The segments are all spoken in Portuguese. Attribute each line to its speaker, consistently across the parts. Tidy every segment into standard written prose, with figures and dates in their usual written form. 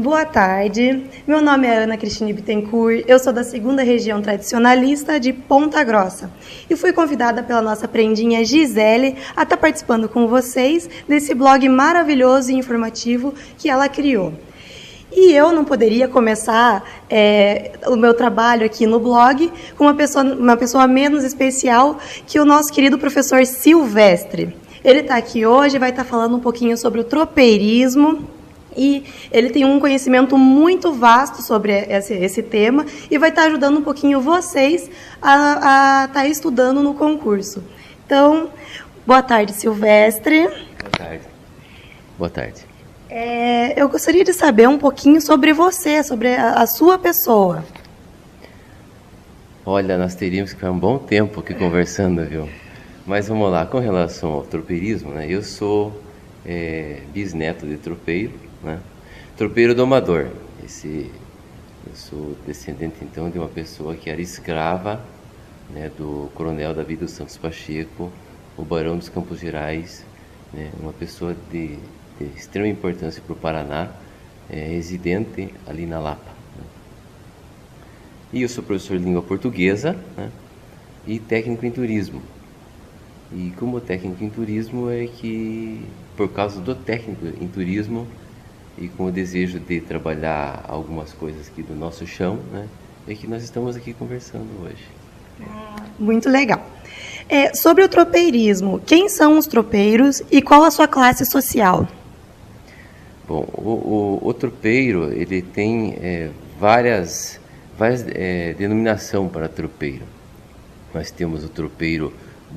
Speaker 1: Boa tarde, meu nome é Ana Cristina Bittencourt, eu sou da 2ª Região Tradicionalista de Ponta Grossa e fui convidada pela nossa prendinha Gisele a estar participando com vocês desse blog maravilhoso e informativo que ela criou. E eu não poderia começar o meu trabalho aqui no blog com uma pessoa menos especial que o nosso querido professor Silvestre. Ele está aqui hoje e vai estar falando um pouquinho sobre o tropeirismo. E ele tem um conhecimento muito vasto sobre esse tema e vai estar ajudando um pouquinho vocês a estar estudando no concurso. Então, boa tarde, Silvestre.
Speaker 2: Boa tarde. Boa tarde.
Speaker 1: Eu gostaria de saber um pouquinho sobre você, sobre a sua pessoa.
Speaker 2: Olha, nós teríamos que ficar um bom tempo aqui conversando, viu? Mas vamos lá, com relação ao tropeirismo, né? Eu sou bisneto de tropeiro, né? Tropeiro domador. Eu sou descendente então de uma pessoa que era escrava, né, do coronel Davi dos Santos Pacheco, o barão dos Campos Gerais, né, uma pessoa de extrema importância para o Paraná, residente ali na Lapa, né? E eu sou professor de língua portuguesa, né, e técnico em turismo. E como técnico em turismo é que, por causa do técnico em turismo e com o desejo de trabalhar algumas coisas aqui do nosso chão, né, é que nós estamos aqui conversando hoje.
Speaker 1: Muito legal. Sobre o tropeirismo, quem são os tropeiros e qual a sua classe social?
Speaker 2: Bom, o tropeiro, ele tem várias denominações para tropeiro. Nós temos o tropeiro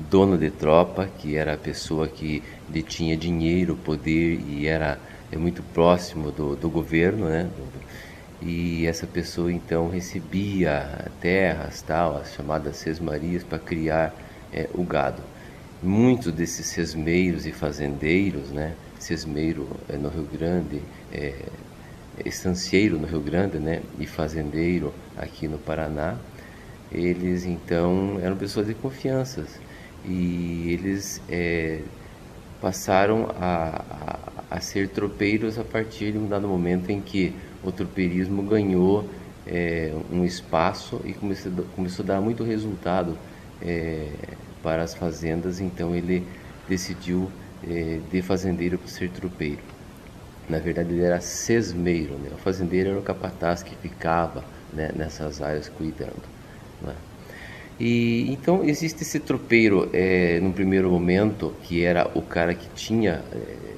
Speaker 2: dono de tropa, que era a pessoa que detinha dinheiro, poder e era muito próximo do governo, né? E essa pessoa então recebia terras, tal, as chamadas sesmarias, para criar o gado. Muitos desses sesmeiros e fazendeiros, né? Sesmeiro no Rio Grande, estancieiro no Rio Grande, né? E fazendeiro aqui no Paraná, eles então eram pessoas de confiança. E eles passaram a ser tropeiros a partir de um dado momento em que o tropeirismo ganhou um espaço e começou a dar muito resultado para as fazendas. Então ele decidiu de fazendeiro para ser tropeiro. Na verdade ele era sesmeiro, né? O fazendeiro era o capataz que ficava, né, nessas áreas cuidando, né? E então existe esse tropeiro no primeiro momento, que era o cara que tinha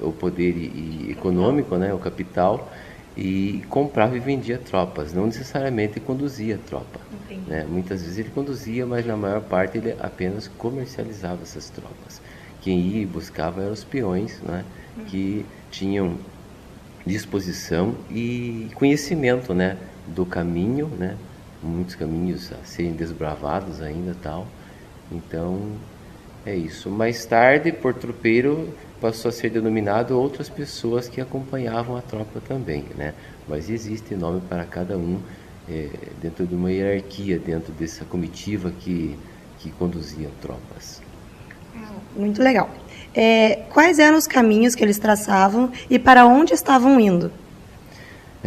Speaker 2: o poder econômico, né, o capital, e comprava e vendia tropas, não necessariamente conduzia a tropa, né? Muitas vezes ele conduzia, mas na maior parte ele apenas comercializava essas tropas. Quem ia e buscava eram os peões, né, que tinham disposição e conhecimento, né, do caminho, né? Muitos caminhos a serem desbravados ainda, tal. Então é isso. Mais tarde, por tropeiro, passou a ser denominado outras pessoas que acompanhavam a tropa também, né? Mas existe nome para cada um dentro de uma hierarquia, dentro dessa comitiva que conduzia tropas.
Speaker 1: Muito legal. Quais eram os caminhos que eles traçavam e para onde estavam indo?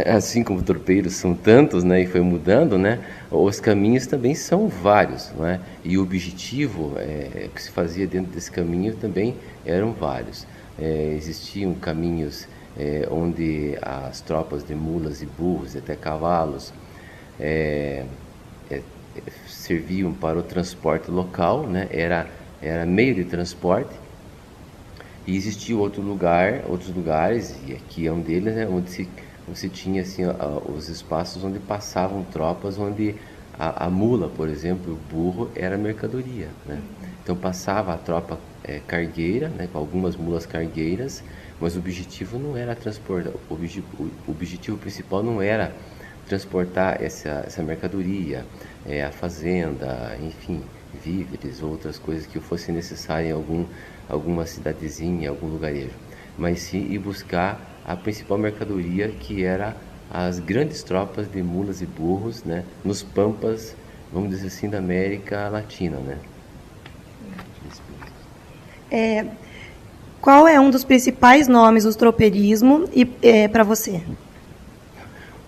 Speaker 2: Assim como tropeiros são tantos, né, e foi mudando, né, os caminhos também são vários, né, e o objetivo que se fazia dentro desse caminho também eram vários. Existiam caminhos onde as tropas de mulas e burros e até cavalos serviam para o transporte local, né, era meio de transporte. E existia outros lugares, e aqui é um deles, né, onde você tinha assim, os espaços onde passavam tropas, onde a mula, por exemplo, o burro, era mercadoria, né? Então passava a tropa cargueira, né, com algumas mulas cargueiras, mas o objetivo não era transportar, o objetivo principal não era transportar essa mercadoria, a fazenda, enfim, víveres, outras coisas que fossem necessárias em alguma cidadezinha, algum lugarejo, mas sim ir buscar a principal mercadoria, que era as grandes tropas de mulas e burros, né, nos pampas, vamos dizer assim, da América Latina, né?
Speaker 1: Qual é um dos principais nomes do tropeirismo para você?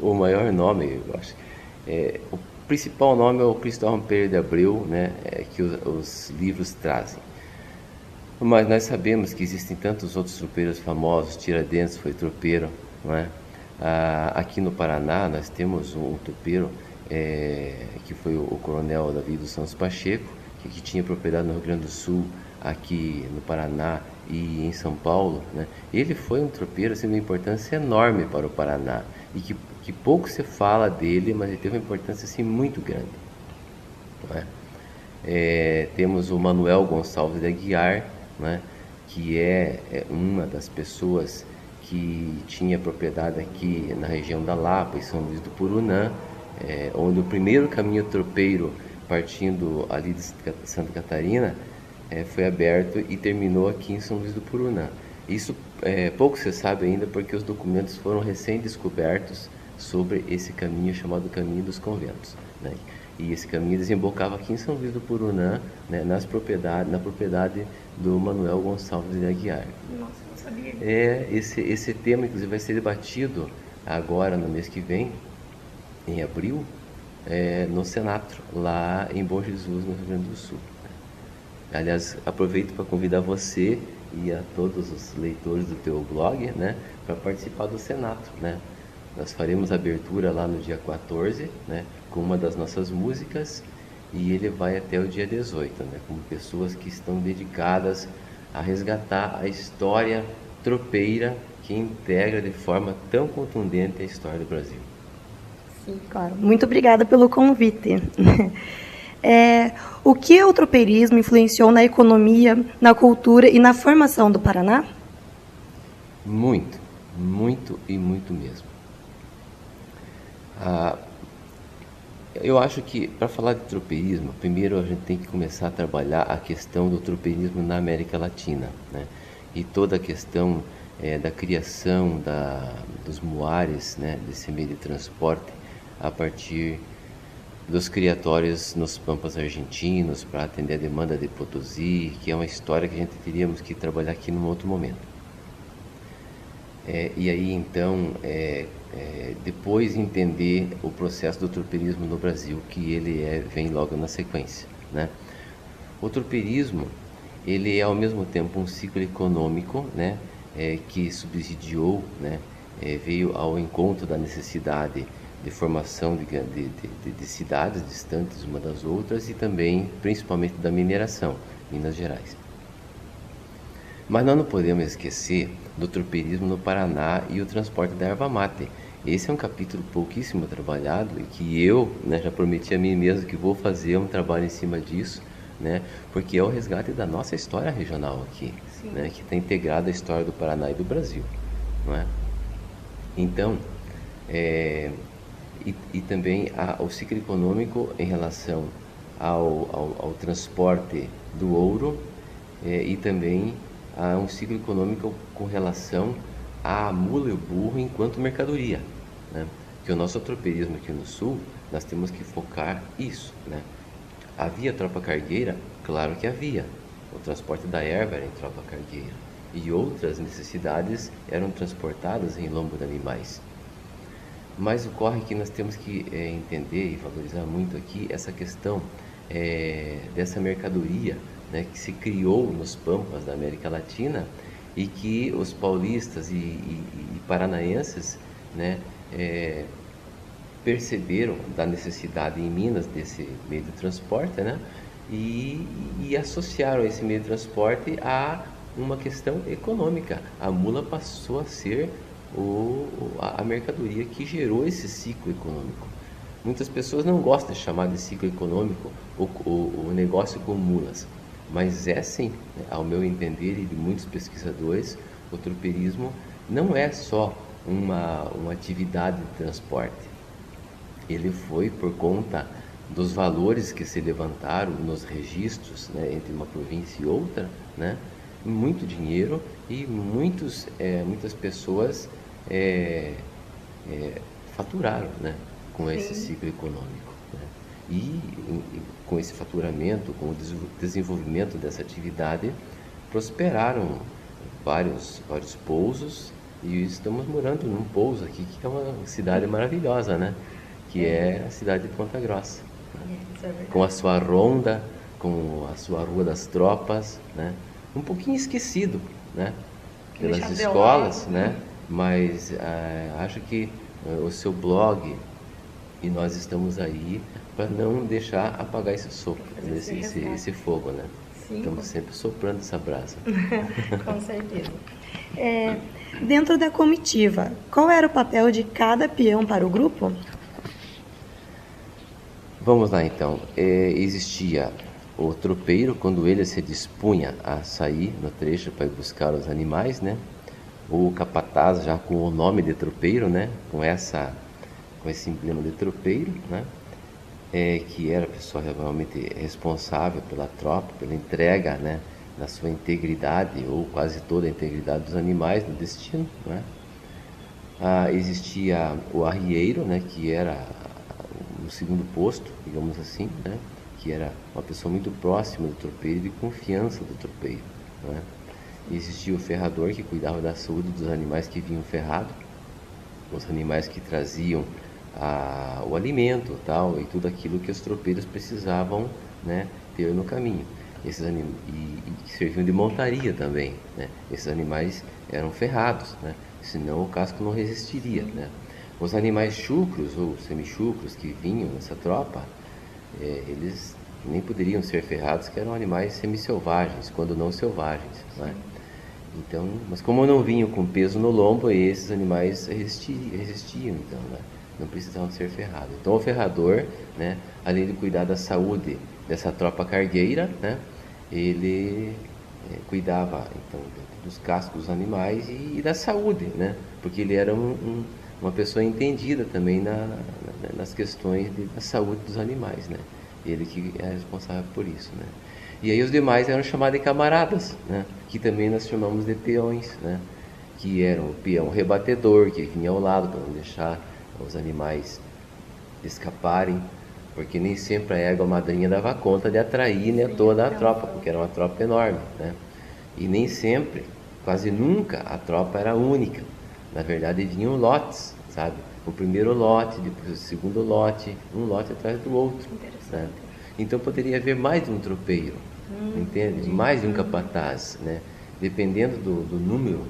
Speaker 2: o maior nome, eu acho. O principal nome é o Cristóvão Pereira de Abreu, né, que os livros trazem. Mas nós sabemos que existem tantos outros tropeiros famosos. Tiradentes foi tropeiro, não é? Aqui no Paraná nós temos um tropeiro que foi o coronel Davi dos Santos Pacheco, que tinha propriedade no Rio Grande do Sul, aqui no Paraná e em São Paulo, né? Ele foi um tropeiro assim, de uma importância enorme para o Paraná e que pouco se fala dele, mas ele teve uma importância assim, muito grande, não é? Temos o Manuel Gonçalves de Aguiar, né? Que é uma das pessoas que tinha propriedade aqui na região da Lapa, em São Luís do Purunã, onde o primeiro caminho tropeiro partindo ali de Santa Catarina foi aberto e terminou aqui em São Luís do Purunã. Isso pouco se sabe ainda porque os documentos foram recém-descobertos sobre esse caminho chamado Caminho dos Conventos, né? E esse caminho desembocava aqui em São Luís do Purunã, né, na propriedade do Manuel Gonçalves de Aguiar.
Speaker 1: Nossa, não sabia.
Speaker 2: Esse tema, inclusive, vai ser debatido agora, no mês que vem, em abril, no Senatro, lá em Bom Jesus, no Rio Grande do Sul. Aliás, aproveito para convidar você e a todos os leitores do teu blog, né, para participar do Senatro, né? Nós faremos a abertura lá no dia 14, né, com uma das nossas músicas, e ele vai até o dia 18, né, com pessoas que estão dedicadas a resgatar a história tropeira que integra de forma tão contundente a história do Brasil.
Speaker 1: Sim, claro. Muito obrigada pelo convite. O que o tropeirismo influenciou na economia, na cultura e na formação do Paraná?
Speaker 2: Muito, muito e muito mesmo. Eu acho que, para falar de tropeirismo, primeiro a gente tem que começar a trabalhar a questão do tropeirismo na América Latina, né? E toda a questão da criação dos muares, né, desse meio de transporte, a partir dos criatórios nos pampas argentinos para atender a demanda de Potosí, que é uma história que a gente teríamos que trabalhar aqui num outro momento. E aí então depois entender o processo do tropeirismo no Brasil, que ele vem logo na sequência, né? O tropeirismo, ele é ao mesmo tempo um ciclo econômico, né, que subsidiou, né, veio ao encontro da necessidade de formação de cidades distantes uma das outras e também, principalmente, da mineração, Minas Gerais. Mas nós não podemos esquecer do tropeirismo no Paraná e o transporte da erva mate. Esse é um capítulo pouquíssimo trabalhado e que eu, né, já prometi a mim mesmo que vou fazer um trabalho em cima disso, né, porque é o resgate da nossa história regional aqui, né, que está integrada à história do Paraná e do Brasil, não é? Então, e também o ciclo econômico em relação ao transporte do ouro e também a um ciclo econômico com relação à mula e o burro enquanto mercadoria, né? Porque o nosso tropeirismo aqui no Sul, nós temos que focar isso, né? Havia tropa cargueira? Claro que havia. O transporte da erva era em tropa cargueira. E outras necessidades eram transportadas em lombo de animais. Mas ocorre que nós temos que entender e valorizar muito aqui essa questão dessa mercadoria, né, que se criou nos pampas da América Latina e que os paulistas e paranaenses, né, perceberam da necessidade em Minas desse meio de transporte, né, e associaram esse meio de transporte a uma questão econômica. A mula passou a ser a mercadoria que gerou esse ciclo econômico. Muitas pessoas não gostam de chamar de ciclo econômico o negócio com mulas, mas sim, né, ao meu entender e de muitos pesquisadores, o tropeirismo não é só uma atividade de transporte. Ele foi por conta dos valores que se levantaram nos registros, né, entre uma província e outra, né, muito dinheiro e muitas pessoas faturaram, né, com esse ciclo econômico, né? E com esse faturamento, com o desenvolvimento dessa atividade, prosperaram vários pousos E estamos morando num pouso aqui, que é uma cidade maravilhosa, né? Que é a cidade de Ponta Grossa.
Speaker 1: Isso é verdade.
Speaker 2: Com a sua ronda, com a sua Rua das Tropas, né? Um pouquinho esquecido, né? Pelas escolas, né? Mas acho que o seu blog e nós estamos aí para não deixar apagar esse sopro, esse fogo, né?
Speaker 1: Sim,
Speaker 2: estamos sempre soprando essa brasa.
Speaker 1: Com certeza. Dentro da comitiva, qual era o papel de cada peão para o grupo?
Speaker 2: Vamos lá então. Existia o tropeiro, quando ele se dispunha a sair no trecho para ir buscar os animais, né? O capataz, já com o nome de tropeiro, né? Com esse emblema de tropeiro, né? Que era a pessoa realmente responsável pela tropa, pela entrega, né? Da sua integridade, ou quase toda a integridade dos animais no destino, né? Existia o arrieiro, né? Que era o segundo posto, digamos assim, né? Que era uma pessoa muito próxima do tropeiro e de confiança do tropeiro, né? Existia o ferrador, que cuidava da saúde dos animais que vinham ferrados, os animais que traziam o alimento, tal, e tudo aquilo que os tropeiros precisavam, né, ter no caminho. E que serviam de montaria também, né? Esses animais eram ferrados, né? Senão o casco não resistiria, né? Os animais chucros ou semichucros que vinham nessa tropa, eles nem poderiam ser ferrados, que eram animais semi-selvagens, quando não selvagens, né? Então, mas como não vinham com peso no lombo, esses animais resistiam, então, né? Não precisavam ser ferrados. Então o ferrador, né, além de cuidar da saúde dessa tropa cargueira, né, ele cuidava então dos cascos dos animais e da saúde, né, porque ele era uma pessoa entendida também nas questões da saúde dos animais, né. Ele que é responsável por isso, né. E aí os demais eram chamados de camaradas, né, que também nós chamamos de peões, né, que eram o peão rebatedor, que vinha ao lado para não deixar os animais escaparem, porque nem sempre a égua madrinha dava conta de atrair, né, toda a tropa, porque era uma tropa enorme, né? E nem sempre, quase nunca, a tropa era única. Na verdade, vinham lotes, sabe? O primeiro lote, depois o segundo lote, um lote atrás do outro, né? Então poderia haver mais de um tropeiro, entende? Mais de um capataz, né? Dependendo do número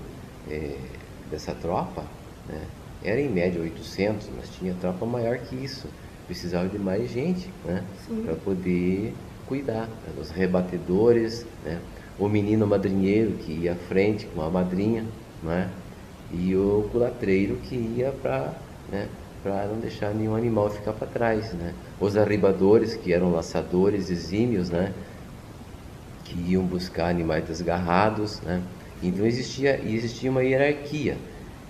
Speaker 2: dessa tropa, né? Era em média 800, mas tinha tropa maior que isso. Precisava de mais gente, né? Para poder cuidar, né? Os rebatedores, né? O menino madrinheiro que ia à frente com a madrinha, né? E o culatreiro que ia para, né, para não deixar nenhum animal ficar para trás, né? Os arribadores, que eram laçadores exímios, né? Que iam buscar animais desgarrados, né? Então existia uma hierarquia.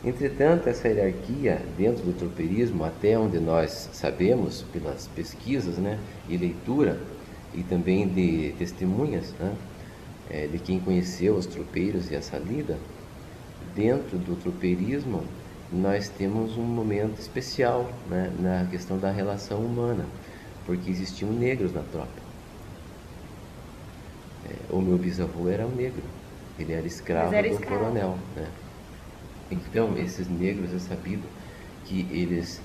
Speaker 2: Entretanto, essa hierarquia dentro do tropeirismo, até onde nós sabemos, pelas pesquisas, né, e leitura, e também de testemunhas, né, de quem conheceu os tropeiros e essa lida, dentro do tropeirismo nós temos um momento especial, né, na questão da relação humana, porque existiam negros na tropa. O meu bisavô era um negro, ele era escravo do coronel, né? Então, esses negros, é sabido que eles,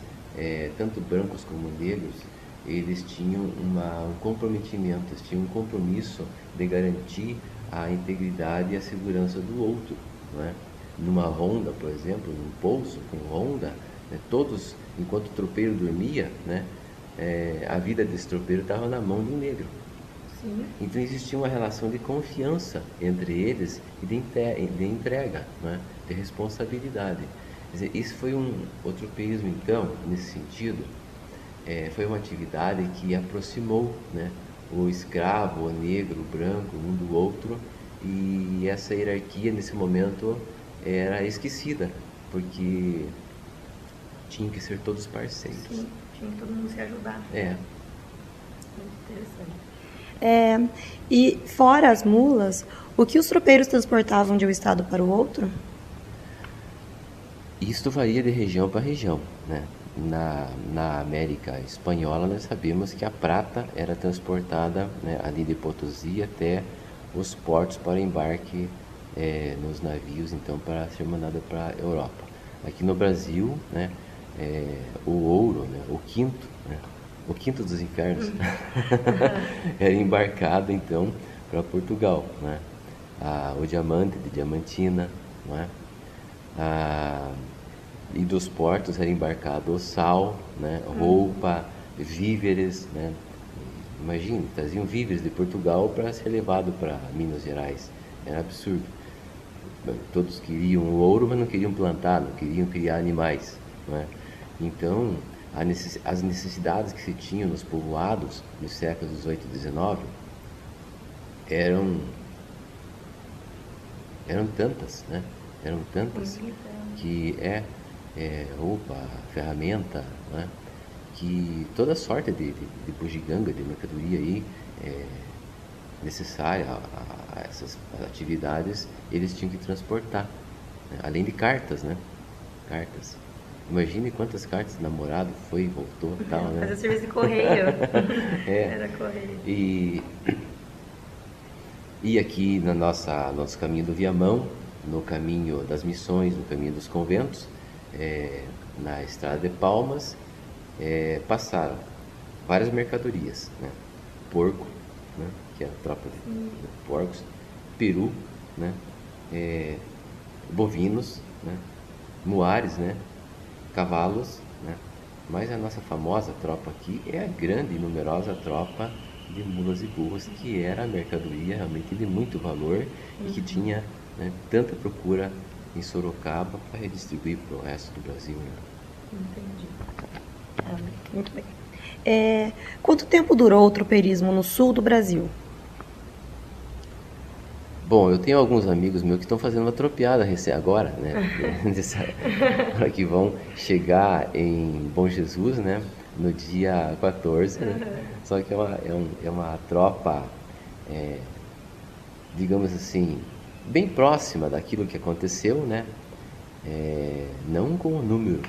Speaker 2: tanto brancos como negros, eles tinham um comprometimento, eles tinham um compromisso de garantir a integridade e a segurança do outro, não é? Numa ronda, por exemplo, num poço com ronda, né, todos, enquanto o tropeiro dormia, né, a vida desse tropeiro estava na mão de um negro. Sim. Então existia uma relação de confiança entre eles e de entrega, né? De responsabilidade. Quer dizer, isso foi o tropeirismo, então, nesse sentido, foi uma atividade que aproximou, né, o escravo, o negro, o branco, um do outro, e essa hierarquia nesse momento era esquecida, porque tinha que ser todos parceiros.
Speaker 1: Sim, tinha que todo mundo se ajudar. Muito interessante. E fora as mulas, o que os tropeiros transportavam de um estado para o outro?
Speaker 2: Isto varia de região para região, né? Na América Espanhola nós sabemos que a prata era transportada, né, ali de Potosí até os portos para embarque nos navios, então, para ser mandada para a Europa. Aqui no Brasil, né, o ouro, né, o quinto dos infernos, era embarcado, então, para Portugal, né? O diamante de Diamantina, não é? E dos portos era embarcado o sal, né? Roupa, víveres, né? Imagine, traziam víveres de Portugal para ser levado para Minas Gerais. Era absurdo. Todos queriam o ouro, mas não queriam plantar, não queriam criar animais, não é? Então, as necessidades que se tinham nos povoados nos séculos XVIII e XIX eram tantas, né? Eram tantas que roupa, ferramenta, né? Que toda sorte de bugiganga, de mercadoria aí necessária a essas atividades, eles tinham que transportar, né? Além de cartas, né? Cartas. Imagine quantas cartas de namorado foi e voltou e tal, né?
Speaker 1: Fazer serviço de correio. Era correio.
Speaker 2: E aqui no nosso caminho do Viamão, no caminho das missões, no caminho dos conventos, na estrada de Palmas, passaram várias mercadorias, né? Porco, né? Que é a tropa de porcos, peru, né? Bovinos, né? Muares, né? Cavalos, né? Mas a nossa famosa tropa aqui é a grande e numerosa tropa de mulas e burros, que era a mercadoria realmente de muito valor e que tinha, né, tanta procura em Sorocaba para redistribuir para o resto do Brasil, né?
Speaker 1: Entendi. Muito bem. Quanto tempo durou o tropeirismo no sul do Brasil?
Speaker 2: Bom, eu tenho alguns amigos meus que estão fazendo uma tropeada agora, né? Que vão chegar em Bom Jesus, né? No dia 14, né? Só que é uma tropa, digamos assim, bem próxima daquilo que aconteceu, né? Não com o número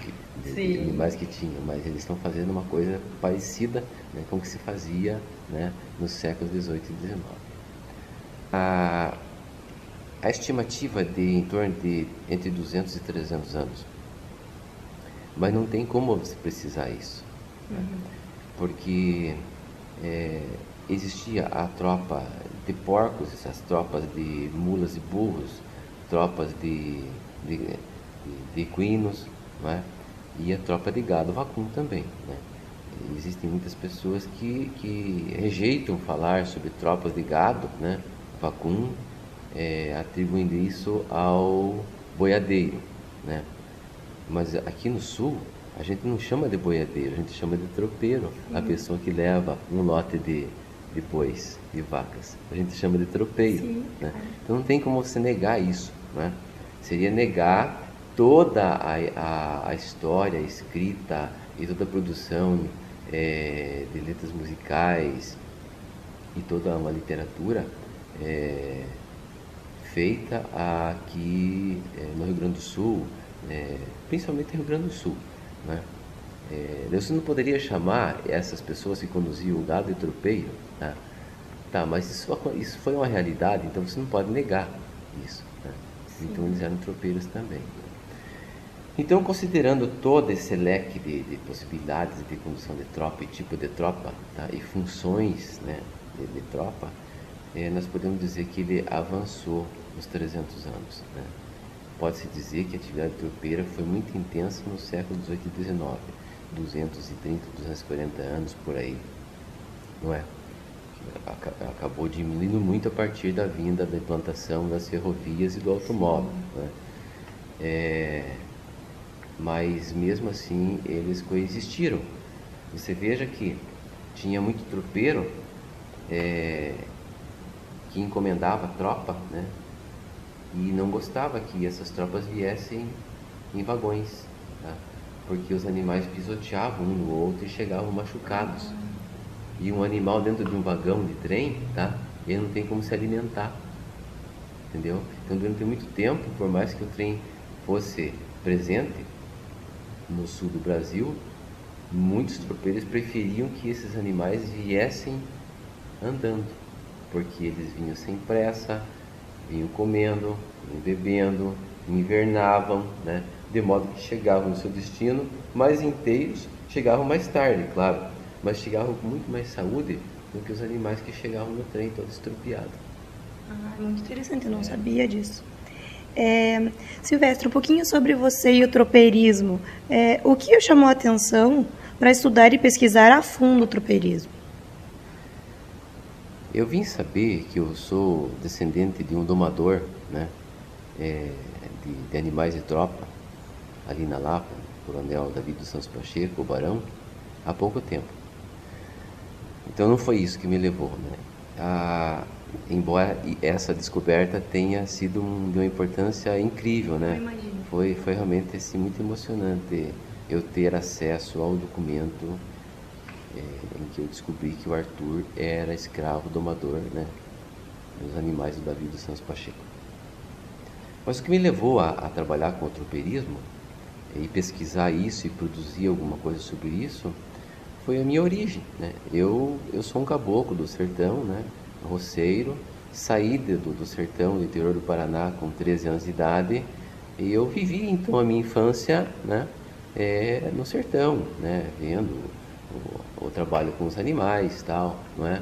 Speaker 2: de animais que tinham, mas eles estão fazendo uma coisa parecida, né, com o que se fazia, né, nos séculos XVIII e XIX. A estimativa em torno de entre 200 e 300 anos. Mas não tem como você precisar isso. Né? Porque existia a tropa de porcos, essas tropas de mulas e burros, tropas de equinos, não é? E a tropa de gado vacuno também, né? Existem muitas pessoas que rejeitam falar sobre tropas de gado, né? Vacuno, atribuindo isso ao boiadeiro, né? Mas aqui no sul a gente não chama de boiadeiro, a gente chama de tropeiro, a pessoa que leva um lote de bois, de vacas, a gente chama de tropeiro, né? Então não tem como você negar isso, né? Seria negar toda a história escrita e toda a produção de letras musicais e toda uma literatura feita aqui no Rio Grande do Sul, principalmente no Rio Grande do Sul, né? Você não poderia chamar essas pessoas que conduziam o gado de tropeiro, tá? Tá, mas isso foi uma realidade, então você não pode negar isso, né? Então eles eram tropeiros também. Então, considerando todo esse leque de possibilidades de condução de tropa e tipo de tropa, tá, e funções, né, de tropa, nós podemos dizer que ele avançou nos 300 anos, né? Pode-se dizer que a atividade tropeira foi muito intensa no século XVIII e XIX, 230, 240 anos por aí, não é? Acabou diminuindo muito a partir da vinda da implantação das ferrovias e do automóvel, né? Mas mesmo assim eles coexistiram. Você veja que tinha muito tropeiro que encomendava tropa, né? E não gostava que essas tropas viessem em vagões, tá? Porque os animais pisoteavam um no outro e chegavam machucados. E um animal dentro de um vagão de trem, tá? Ele não tem como se alimentar, entendeu? Então durante muito tempo, por mais que o trem fosse presente no sul do Brasil, muitos tropeiros preferiam que esses animais viessem andando, porque eles vinham sem pressa, vinham comendo, vinham bebendo, invernavam, né? De modo que chegavam no seu destino mais inteiros, chegavam mais tarde, claro, mas chegavam com muito mais saúde do que os animais que chegavam no trem todo estropiado.
Speaker 1: Muito interessante, eu não sabia disso. Silvestre, um pouquinho sobre você e o tropeirismo. O que o chamou a atenção para estudar e pesquisar a fundo o tropeirismo?
Speaker 2: Eu vim saber que eu sou descendente de um domador, né, de animais de tropa, ali na Lapa, Coronel David dos Santos Pacheco, o Barão, há pouco tempo. Então não foi isso que me levou, né? Embora essa descoberta tenha sido de uma importância incrível, né? Foi realmente assim, muito emocionante eu ter acesso ao documento em que eu descobri que o Arthur era escravo domador, né, dos animais do David dos Santos Pacheco. Mas o que me levou a trabalhar com o tropeirismo e pesquisar isso e produzir alguma coisa sobre isso foi a minha origem, né? Eu sou um caboclo do sertão, né, roceiro, saí do sertão do interior do Paraná com 13 anos de idade e eu vivi então a minha infância, né, no sertão, né, vendo o trabalho com os animais, tal, não é?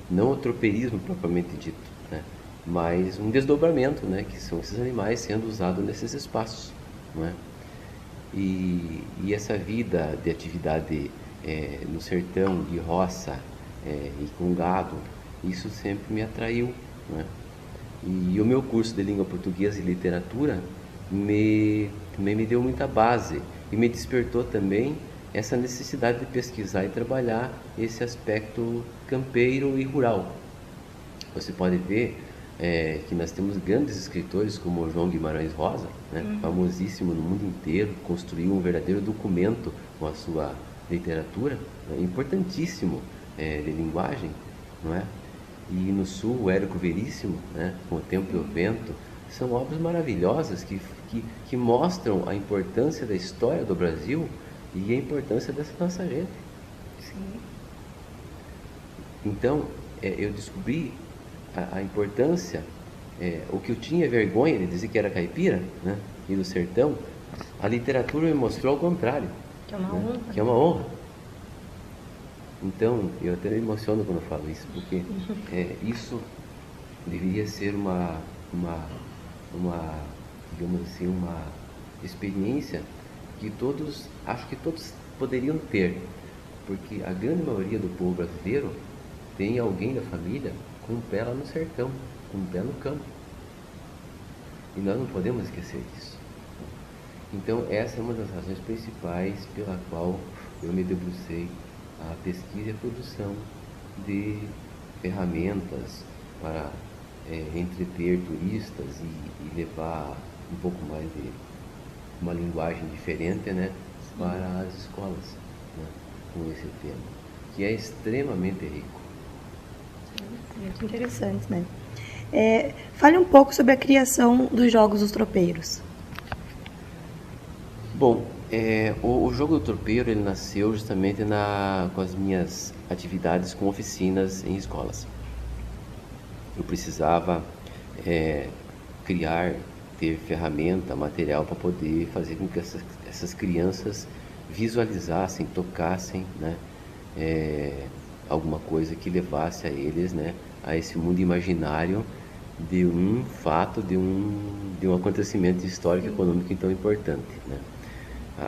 Speaker 2: Não o tropeirismo propriamente dito, né, mas um desdobramento, né, que são esses animais sendo usados nesses espaços, não é? E essa vida de atividade no sertão, de roça e com gado, isso sempre me atraiu, né? E o meu curso de língua portuguesa e literatura também me deu muita base e me despertou também essa necessidade de pesquisar e trabalhar esse aspecto campeiro e rural. Você pode ver que nós temos grandes escritores como o João Guimarães Rosa, né, famosíssimo no mundo inteiro, construiu um verdadeiro documento com a sua literatura, né, importantíssimo de linguagem, não é? E no sul, o Érico Veríssimo, né, com O Tempo e o Vento, são obras maravilhosas que mostram a importância da história do Brasil e a importância dessa nossa gente.
Speaker 1: Sim.
Speaker 2: Então, eu descobri a importância, o que eu tinha vergonha de dizer que era caipira, né, e do sertão, a literatura me mostrou ao contrário.
Speaker 1: Que é uma
Speaker 2: né,
Speaker 1: honra.
Speaker 2: Que é uma honra. Então, eu até me emociono quando eu falo isso, porque isso deveria ser uma, digamos assim, uma experiência que acho que todos poderiam ter, porque a grande maioria do povo brasileiro tem alguém da família com um pé lá no sertão, com um pé no campo. E nós não podemos esquecer disso. Então, essa é uma das razões principais pela qual eu me debrucei a pesquisa e a produção de ferramentas para entreter turistas e levar um pouco mais de uma linguagem diferente, né, para as escolas, né, com esse tema, que é extremamente rico.
Speaker 1: Muito interessante, né? Fale um pouco sobre a criação dos Jogos dos Tropeiros.
Speaker 2: Bom, o jogo do tropeiro ele nasceu justamente com as minhas atividades com oficinas em escolas. Eu precisava ter ferramenta, material para poder fazer com que essas crianças visualizassem, tocassem, né, alguma coisa que levasse a eles, né, a esse mundo imaginário de um fato, de um acontecimento histórico e econômico tão importante, né?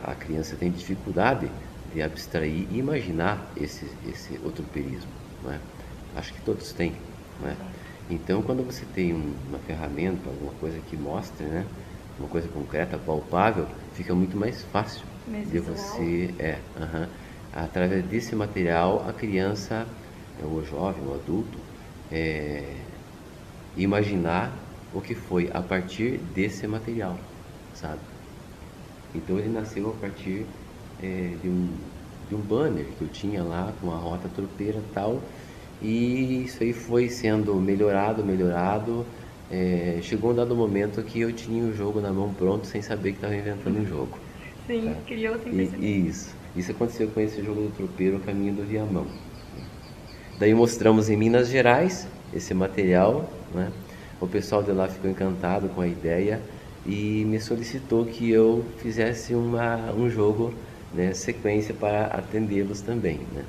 Speaker 2: A criança tem dificuldade de abstrair e imaginar esse tropeirismo, né? Acho que todos têm, né? Então, quando você tem uma ferramenta, alguma coisa que mostre, né, uma coisa concreta, palpável, fica muito mais fácil de você, através desse material, a criança, o jovem, o adulto, imaginar o que foi a partir desse material, sabe? Então ele nasceu a partir de um banner que eu tinha lá com a rota tropeira e tal, e isso aí foi sendo melhorado, chegou um dado momento que eu tinha o jogo na mão pronto sem saber que estava inventando um jogo.
Speaker 1: Sim, tá? Criou sem perceber.
Speaker 2: Isso aconteceu com esse jogo do tropeiro, o Caminho do Viamão. Daí mostramos em Minas Gerais esse material, né? o pessoal de lá ficou encantado com a ideia e me solicitou que eu fizesse um jogo, né, sequência para atendê-los também, né?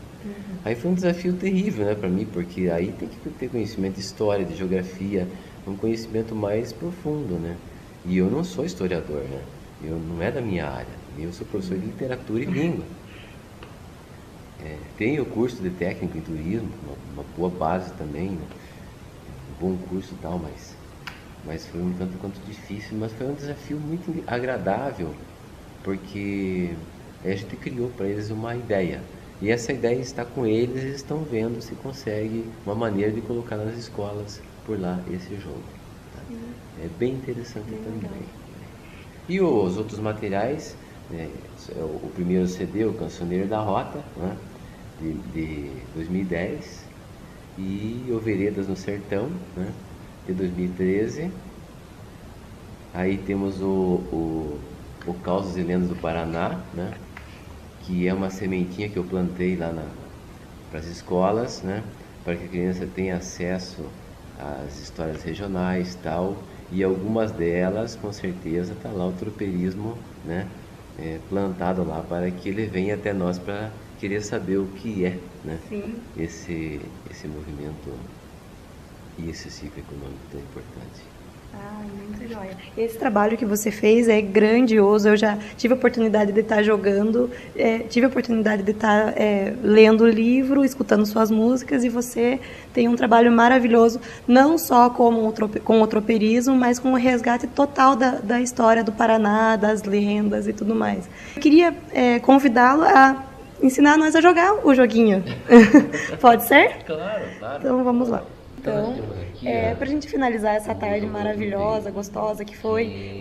Speaker 2: Aí foi um desafio terrível, né, para mim, porque aí tem que ter conhecimento de história, de geografia, um conhecimento mais profundo, né? E eu não sou historiador, né? Eu não é da minha área. Eu sou professor de literatura e língua. Tenho o curso de técnico em turismo, uma boa base também, né? Um bom curso e tal, mas foi um tanto quanto difícil, mas foi um desafio muito agradável, porque a gente criou para eles uma ideia. E essa ideia está com eles, eles estão vendo se consegue uma maneira de colocar nas escolas por lá esse jogo. Tá? É bem interessante também. E os outros materiais, né, o primeiro CD, o Cancioneiro da Rota, né, de 2010, e o Veredas no Sertão, né, de 2013. Aí temos o Causos e Lendas do Paraná, né, que é uma sementinha que eu plantei lá para as escolas, né, para que a criança tenha acesso às histórias regionais e tal, e algumas delas, com certeza, está lá o tropeirismo, né, plantado lá para que ele venha até nós para querer saber o que é, né, esse movimento e esse ciclo econômico tão importante.
Speaker 1: Muito joia. Esse trabalho que você fez é grandioso. Eu já tive a oportunidade de estar jogando, tive a oportunidade de estar lendo o livro, escutando suas músicas, e você tem um trabalho maravilhoso, não só com o tropeirismo, mas com o resgate total da história do Paraná, das lendas e tudo mais. Eu queria convidá-lo a ensinar nós a jogar o joguinho. Pode ser?
Speaker 2: Claro.
Speaker 1: Então vamos lá. Então, para a gente finalizar essa tarde maravilhosa, gostosa que foi,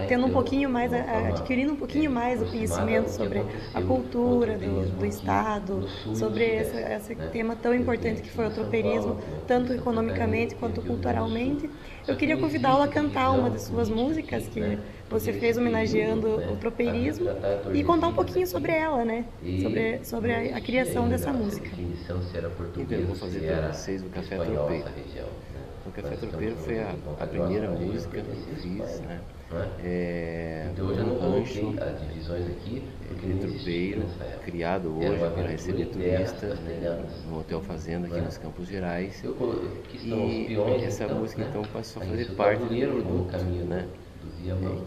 Speaker 1: tendo um pouquinho mais, adquirindo um pouquinho mais o conhecimento sobre a cultura do Estado, sobre esse tema tão importante que foi o tropeirismo, tanto economicamente quanto culturalmente, eu queria convidá-lo a cantar uma de suas músicas que você fez homenageando o tropeirismo e contar um pouquinho sobre ela, né? Sobre a criação dessa música.
Speaker 2: Então, eu vou fazer para vocês o Café Tropeiro. O Café Tropeiro foi a primeira música que eu fiz, né?
Speaker 3: Então eu já não coloquei as divisões aqui, porque
Speaker 2: de tropeiro, criado hoje para receber turistas, né, no Hotel Fazenda aqui nos Campos Gerais. E essa música então passou a fazer parte do produto, né,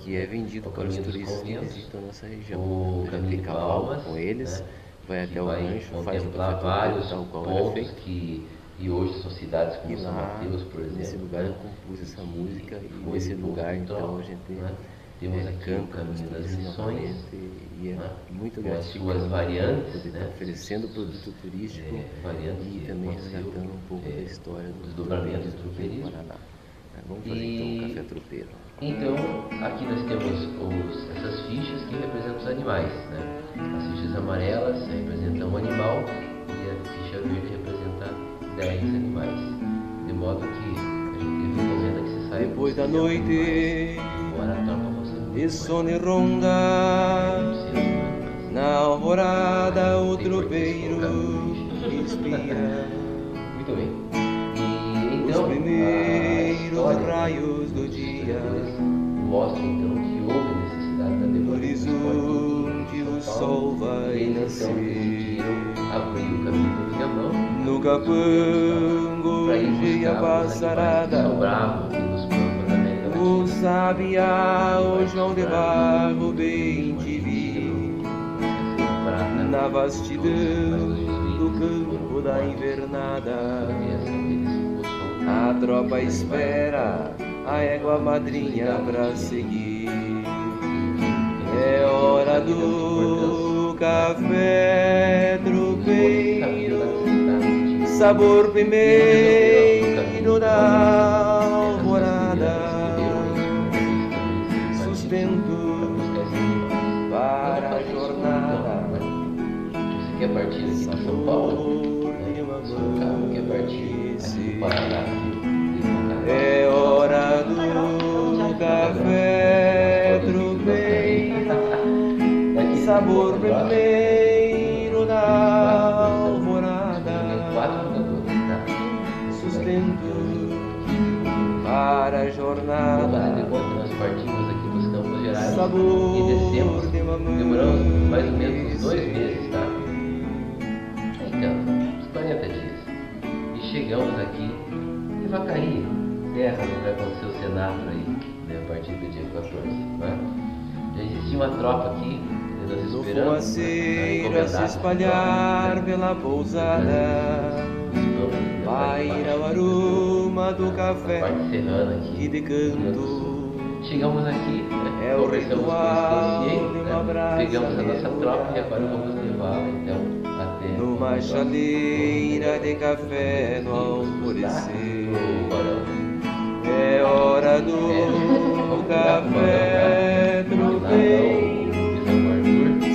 Speaker 2: que é vendido para os turistas que visitam a nossa região. Já tem cavalo com eles, vai até o rancho, faz o café tropeiro tal qual era feito.
Speaker 3: E hoje são cidades como São
Speaker 2: lá,
Speaker 3: Mateus, por exemplo.
Speaker 2: Nesse lugar eu compus essa música e nesse lugar então a gente
Speaker 3: temos aqui
Speaker 2: canta
Speaker 3: das
Speaker 2: novamente e é muito gratificante
Speaker 3: suas variantes,
Speaker 2: poder estar oferecendo produto turístico e também resgatando um pouco da história dos
Speaker 3: desdobramentos
Speaker 2: do
Speaker 3: tropeirismo.
Speaker 2: Paraná. Vamos fazer então um café tropeiro.
Speaker 3: Então, aqui nós temos essas fichas que representam os animais, né? As fichas amarelas representam um animal e a ficha verde representa 10 animais. De modo que a gente recomenda que você saiba.
Speaker 2: Depois da noite de sono e ronda, na alvorada o tropeiro inspira.
Speaker 3: Muito bem. E então,
Speaker 2: os primeiros raios do dia
Speaker 3: mostra então que houve necessidade da
Speaker 2: no horizonte o sol vai nascer.
Speaker 3: Abrir o caminho do Viamão.
Speaker 2: No Capango, cheia passarada, o sabiá, o João de Barro, bem te vi, na vastidão do campo da invernada. A tropa espera a égua madrinha pra seguir. É hora do café tropeiro, sabor primeiro da alvorada, sustento para a jornada.
Speaker 3: Você quer partir aqui para São Paulo? Sorocaba quer partir aqui para Paraná.
Speaker 2: É hora do café tropeiro, sabor primeiro da alvorada, sustento para
Speaker 3: e descemos. Demoramos mais ou menos uns 2 meses, tá? Então, uns 40 dias. E chegamos aqui em Vacaria, terra onde vai acontecer o cenáculo aí, né, a partir do dia 14, né? Já existia uma tropa aqui, nós
Speaker 4: No
Speaker 3: esperamos,
Speaker 4: fumaceiro a se espalhar pela pousada, paira o aroma do café
Speaker 3: parte serrana aqui,
Speaker 4: e de canto.
Speaker 3: Chegamos aqui, né,
Speaker 4: É o
Speaker 3: conversamos com
Speaker 4: ritual
Speaker 3: esse consciente,
Speaker 4: de uma brasa
Speaker 3: pegamos a nossa tropa e agora
Speaker 4: mergulhada
Speaker 3: vamos levá-la então até
Speaker 4: numa chaleira de café no alvorecer. É hora do café tropeiro,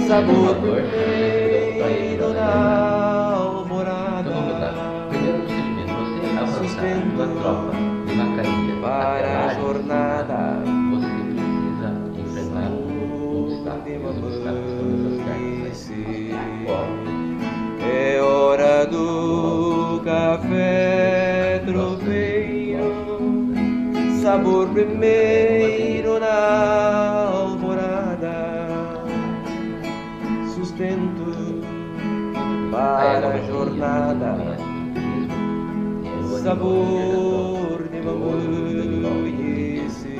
Speaker 4: sabor primeiro na alvorada.
Speaker 3: Então vamos lá. Primeiro procedimento, você avançar na tropa de Vacaria
Speaker 4: Para a jornada,
Speaker 3: você precisa enfrentar obstáculos. Os obstáculos são essas cartas aí. Ó,
Speaker 4: é hora do café tropeiro, sabor primeiro na alvorada, sustento para a jornada, sabor de mamãe conhecer.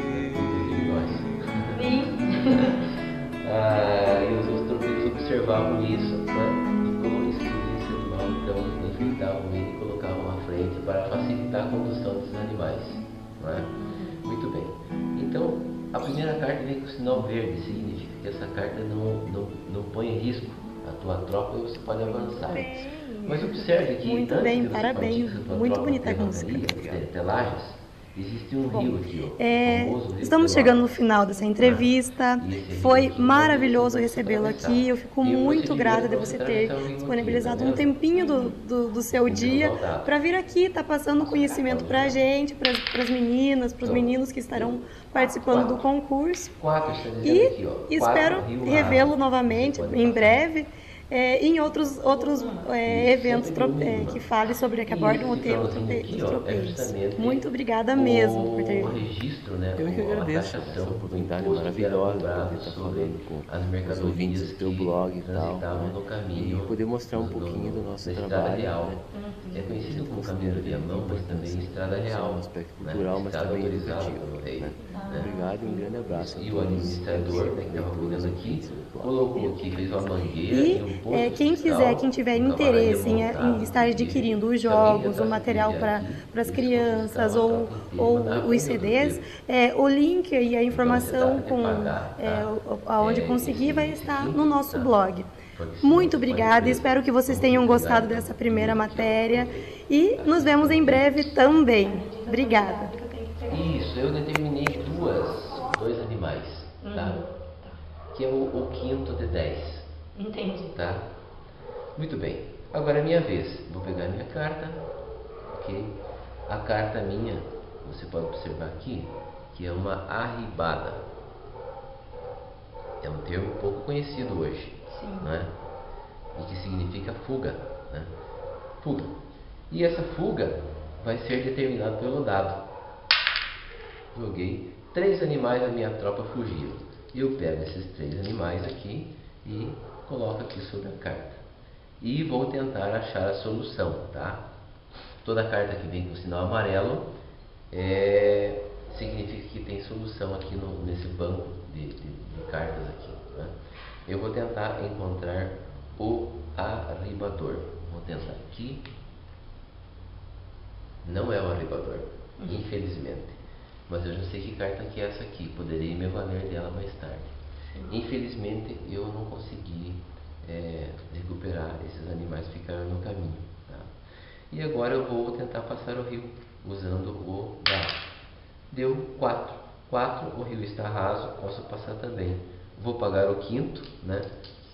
Speaker 3: E os tropeiros observavam isso, né? E como esse animal, então, enfeitavam ele e colocavam à frente para facilitar a condução desses animais, não é? Muito bem. Então, a primeira carta vem com o sinal verde, significa que essa carta não põe em risco a tua tropa e você pode avançar. Mas observe que
Speaker 1: Muito
Speaker 3: antes
Speaker 1: bem,
Speaker 3: de você
Speaker 1: parabéns.
Speaker 3: partir com a tua
Speaker 1: Muito
Speaker 3: tropa
Speaker 1: bonita a
Speaker 3: até
Speaker 1: música.
Speaker 3: Vacaria, até Lages, existe um rio aqui, ó. O famoso rio
Speaker 1: Estamos
Speaker 3: Pelotas.
Speaker 1: chegando no final dessa entrevista. Foi maravilhoso recebê-lo aqui. Eu fico muito grata de você ter disponibilizado um tempinho do seu dia para vir aqui, tá passando conhecimento para a gente, para as meninas, para os meninos que estarão participando do concurso.
Speaker 3: 4 está dizendo
Speaker 1: E
Speaker 3: aqui, ó.
Speaker 1: espero
Speaker 3: 4 rio
Speaker 1: revê-lo
Speaker 3: raso.
Speaker 1: novamente
Speaker 3: Você pode
Speaker 1: em
Speaker 3: passar.
Speaker 1: breve. Em outros eventos que falem sobre, que abordam o tema dos tropeiros. Muito obrigada mesmo por ter
Speaker 3: o registro, né?
Speaker 2: Eu que
Speaker 3: a
Speaker 2: agradeço
Speaker 3: taxação
Speaker 2: essa oportunidade
Speaker 3: do imposto que era
Speaker 2: maravilhosa de
Speaker 3: cobrado
Speaker 2: poder estar
Speaker 3: sobre
Speaker 2: falando com
Speaker 3: as
Speaker 2: os
Speaker 3: mercadorias
Speaker 2: ouvintes do teu
Speaker 3: que
Speaker 2: blog e tal,
Speaker 3: transitavam
Speaker 2: né?
Speaker 3: no caminho
Speaker 2: E poder mostrar um pouquinho do nosso
Speaker 3: da estrada
Speaker 2: trabalho,
Speaker 3: real.
Speaker 2: né?
Speaker 3: É conhecido como caminho de mão, mas também estrada real.
Speaker 2: Um aspecto
Speaker 3: né?
Speaker 2: cultural, mas
Speaker 3: Estrada
Speaker 2: também
Speaker 3: autorizada
Speaker 2: educativo,
Speaker 3: pelo rei,
Speaker 2: né?
Speaker 3: né?
Speaker 2: Obrigado e um grande abraço a
Speaker 3: E o
Speaker 2: todos.
Speaker 3: administrador, né, que estava cuidando aqui, colocou aqui, fez uma mangueira
Speaker 1: E
Speaker 3: um posto
Speaker 1: quem
Speaker 3: fiscal,
Speaker 1: quiser, quem tiver
Speaker 3: um
Speaker 1: interesse
Speaker 3: cavalaria montado,
Speaker 1: em estar adquirindo os
Speaker 3: também
Speaker 1: jogos,
Speaker 3: já
Speaker 1: o material
Speaker 3: está
Speaker 1: para as
Speaker 3: aqui,
Speaker 1: crianças
Speaker 3: fiscal,
Speaker 1: ou
Speaker 3: mandava
Speaker 1: os
Speaker 3: para o
Speaker 1: CDs, o link e a informação com aonde conseguir vai estar no nosso blog. Muito obrigada, espero que vocês tenham gostado dessa primeira matéria e nos vemos em breve também. Obrigada.
Speaker 3: Isso, eu determinei dois animais, tá? Que é o quinto de 10.
Speaker 1: Entendi.
Speaker 3: Tá? Muito bem. Agora é minha vez. Vou pegar a minha carta, ok? A carta minha, você pode observar aqui, que é uma arribada. É um termo pouco conhecido hoje, né? E que significa fuga, né? Fuga. E essa fuga vai ser determinada pelo dado. Joguei 3 animais da minha tropa fugiram. Eu pego esses 3 animais aqui e coloco aqui sobre a carta. E vou tentar achar a solução, tá? Toda carta que vem com sinal amarelo significa que tem solução aqui nesse banco de cartas aqui, né? Eu vou tentar encontrar o arribador. Vou tentar aqui. Não é o arribador, infelizmente. Mas eu já sei que carta que é essa aqui. Poderei me valer dela mais tarde. Infelizmente eu não consegui recuperar esses animais que ficaram no caminho, tá? E agora eu vou tentar passar o rio usando o dado. Deu 4. 4, o rio está raso, posso passar também. Vou pagar o quinto, né?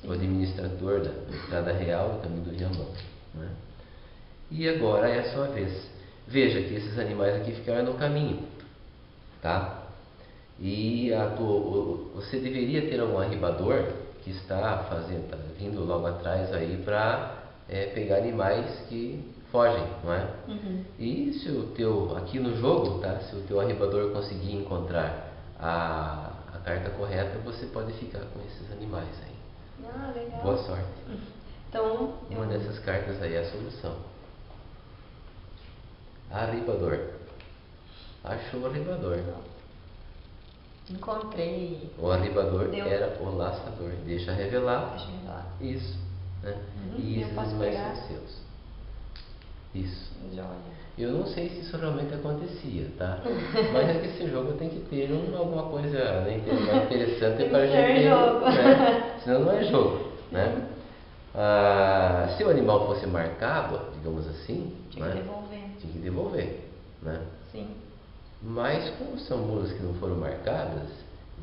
Speaker 3: O administrador da estrada real, do caminho do Viamão, né? E agora é a sua vez. Veja que esses animais aqui ficaram no caminho, tá? E você deveria ter algum arribador que está vindo logo atrás aí para pegar animais que fogem, não é? E se aqui no jogo, tá? Se o teu arribador conseguir encontrar a carta correta, você pode ficar com esses animais aí.
Speaker 1: Ah, legal.
Speaker 3: Boa sorte.
Speaker 1: Então,
Speaker 3: Uma dessas cartas aí é a solução. Arribador. Achou o arribador.
Speaker 1: encontrei.
Speaker 3: O arribador
Speaker 1: Deu.
Speaker 3: era o laçador. Deixa revelar.
Speaker 1: Deixa eu ver lá.
Speaker 3: Isso. Né?
Speaker 1: Uhum,
Speaker 3: E
Speaker 1: eu
Speaker 3: esses
Speaker 1: posso
Speaker 3: animais
Speaker 1: pegar?
Speaker 3: são seus. Isso.
Speaker 1: Joia.
Speaker 3: Eu não sei se isso realmente acontecia, tá? Mas é que esse jogo tem que ter alguma coisa, né, mais interessante
Speaker 1: Tem
Speaker 3: para a
Speaker 1: que ser
Speaker 3: gente.
Speaker 1: jogo.
Speaker 3: Né? Senão não é jogo, né? Se o animal fosse marcado, digamos assim,
Speaker 1: Tinha que devolver.
Speaker 3: tinha que devolver, né?
Speaker 1: Sim.
Speaker 3: Mas como são mulas que não foram marcadas,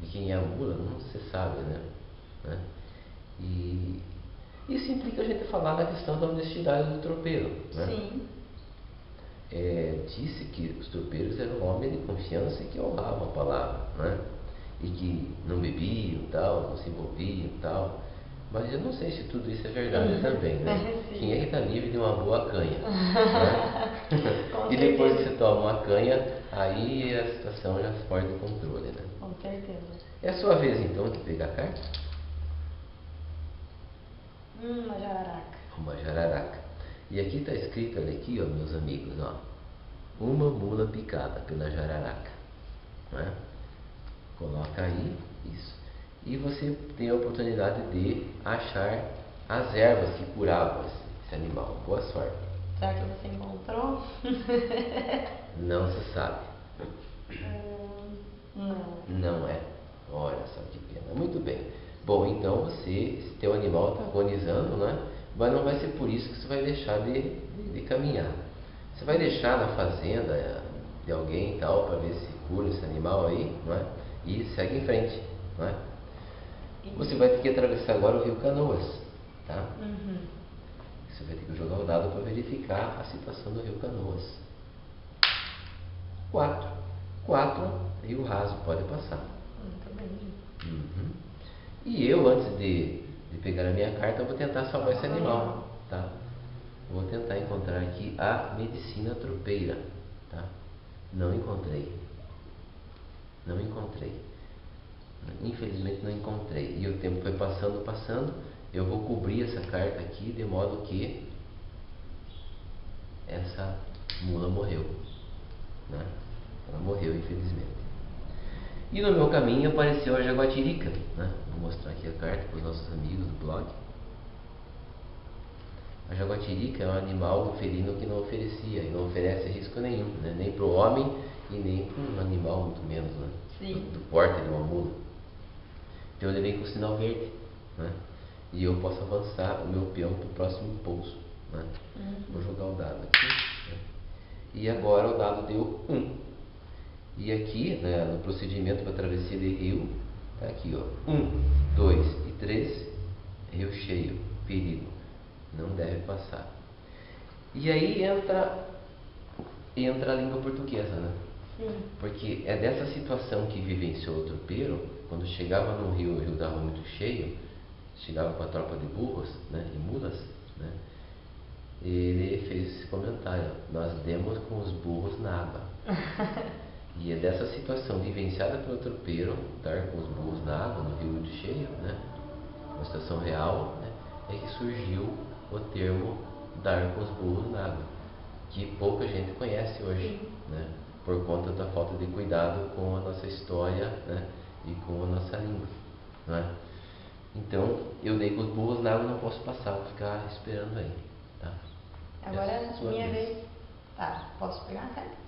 Speaker 3: de quem é a mula não se sabe, né? E isso implica a gente falar da questão da honestidade do tropeiro, né?
Speaker 1: Sim.
Speaker 3: Disse que os tropeiros eram homens de confiança e que honravam a palavra, né? E que não bebiam, tal, não se envolviam, tal. Mas eu não sei se tudo isso é verdade também, né?
Speaker 1: Sim.
Speaker 3: Quem é que está livre de uma boa canha? Né?
Speaker 1: Com
Speaker 3: E depois que
Speaker 1: certeza.
Speaker 3: você toma uma canha, aí a situação já foge do controle, né?
Speaker 1: Com certeza.
Speaker 3: É a sua vez então de pegar a carta?
Speaker 1: Uma jararaca.
Speaker 3: Uma jararaca. E aqui está escrito, olha aqui, ó, meus amigos, ó, uma mula picada pela jararaca, né? Coloca aí, isso. E você tem a oportunidade de achar as ervas que curavam esse animal. Boa sorte.
Speaker 1: Será que você encontrou?
Speaker 3: Não se sabe.
Speaker 1: Não.
Speaker 3: Não é. Olha só que pena. Muito bem. Bom, então você, se teu animal está agonizando, né? Mas não vai ser por isso que você vai deixar de caminhar. Você vai deixar na fazenda de alguém e tal, para ver se cura esse animal aí, não é? E segue em frente, não é? Você vai ter que atravessar agora o rio Canoas, tá?
Speaker 1: Uhum.
Speaker 3: Você vai ter que jogar o dado para verificar a situação do rio Canoas. 4. 4, rio raso, pode passar.
Speaker 1: Muito bem.
Speaker 3: Uhum. E eu, antes de pegar a minha carta, eu vou tentar salvar esse animal, tá? Vou tentar encontrar aqui a medicina tropeira, tá? Não encontrei. Não encontrei. Infelizmente não encontrei. E o tempo foi passando. Eu vou cobrir essa carta aqui de modo que essa mula morreu, né? Ela morreu, infelizmente. E no meu caminho apareceu a jaguatirica, né? Vou mostrar aqui a carta para os nossos amigos do blog. A jaguatirica é um animal felino que não oferecia e não oferece risco nenhum, né? Nem para o homem e nem para um animal, muito menos, né?
Speaker 1: Sim.
Speaker 3: Do porte de uma mula. Então ele vem com o sinal verde, né? E eu posso avançar o meu peão para o próximo impulso, né? Vou jogar o dado aqui, né? E agora o dado deu 1. E aqui, né, no procedimento para travessia de rio, tá aqui, ó, 1, 2 e 3, rio cheio, perigo, não deve passar. E aí entra a língua portuguesa, né?
Speaker 1: Sim.
Speaker 3: Porque é dessa situação que vivenciou o tropeiro, quando chegava no rio, o rio estava muito cheio, chegava com a tropa de burros, né, e mulas, né? Ele fez esse comentário: nós demos com os burros na água. E é dessa situação vivenciada pelo tropeiro, dar com os burros na água, no rio muito cheio, né, uma situação real, né, é que surgiu o termo dar com os burros na água, que pouca gente conhece hoje, né, por conta da falta de cuidado com a nossa história, né, e com a nossa língua, não é? Então, eu dei com os burros na água, não posso passar, vou ficar esperando aí, tá?
Speaker 1: Agora
Speaker 3: Essa
Speaker 1: é
Speaker 3: a sua
Speaker 1: minha vez. Tá, posso pegar a carta?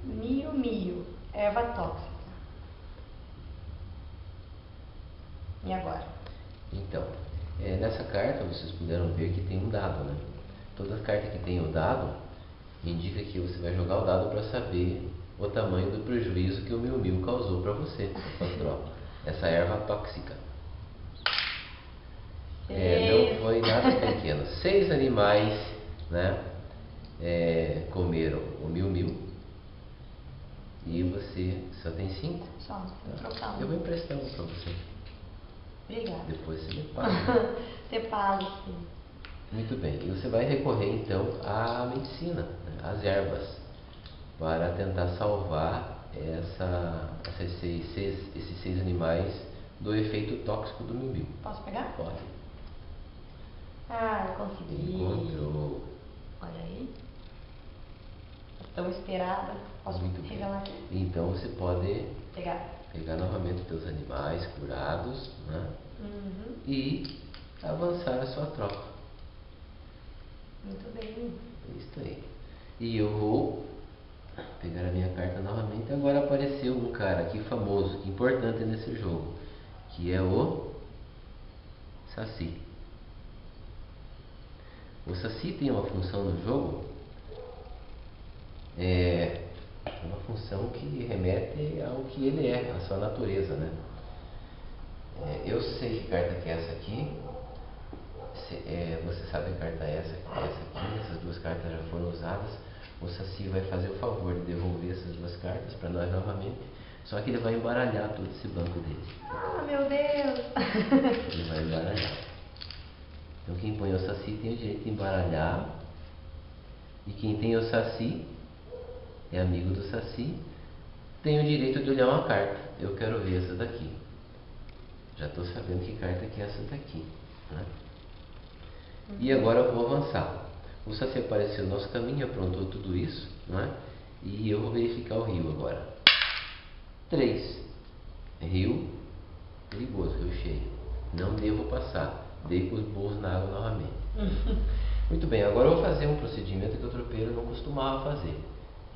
Speaker 1: Mio, erva tóxica. E agora?
Speaker 3: Então, nessa carta vocês puderam ver que tem um dado, né? Toda carta que tem o dado indica que você vai jogar o dado para saber o tamanho do prejuízo que o Miu causou para você, pra sua tropa. Essa erva tóxica. Não foi nada pequeno. 6 animais, né, comeram o Miu e você só tem 5.
Speaker 1: Só, vou trocar um.
Speaker 3: Eu vou emprestar um para você.
Speaker 1: Obrigada.
Speaker 3: Depois você me paga.
Speaker 1: Você paga, sim.
Speaker 3: Muito bem. E você vai recorrer então à medicina, né, às ervas, para tentar salvar esses 6 animais do efeito tóxico do mildio.
Speaker 1: Posso pegar?
Speaker 3: Pode.
Speaker 1: Ah, eu consegui.
Speaker 3: Encontrou.
Speaker 1: Olha aí. Tão esperada. Posso
Speaker 3: Muito bem.
Speaker 1: revelar aqui?
Speaker 3: Então você pode
Speaker 1: Pegar.
Speaker 3: novamente os teus animais curados, né? E avançar a sua tropa.
Speaker 1: Muito bem.
Speaker 3: Isso aí. E eu vou pegar a minha carta novamente. Agora apareceu um cara aqui famoso, importante nesse jogo, que é o Saci. O Saci tem uma função no jogo, uma função que remete ao que ele é, à sua natureza, né? Eu sei que carta que é essa aqui. Você sabe que carta é essa aqui. Essas duas cartas já foram usadas. O Saci vai fazer o favor de devolver essas duas cartas para nós novamente. Só que ele vai embaralhar todo esse banco dele.
Speaker 1: Ah, meu Deus!
Speaker 3: Ele vai embaralhar. Então quem põe o Saci tem o direito de embaralhar. E quem tem o Saci, é amigo do Saci, tem o direito de olhar uma carta. Eu quero ver essa daqui. Já estou sabendo que carta que é essa daqui, né? E agora eu vou avançar. O Saci apareceu no nosso caminho, aprontou tudo isso, né? E eu vou verificar o rio agora. 3. Rio perigoso, rio cheio. Não devo passar. Dei com os burros na água novamente. Muito bem, agora eu vou fazer um procedimento que o tropeiro não costumava fazer,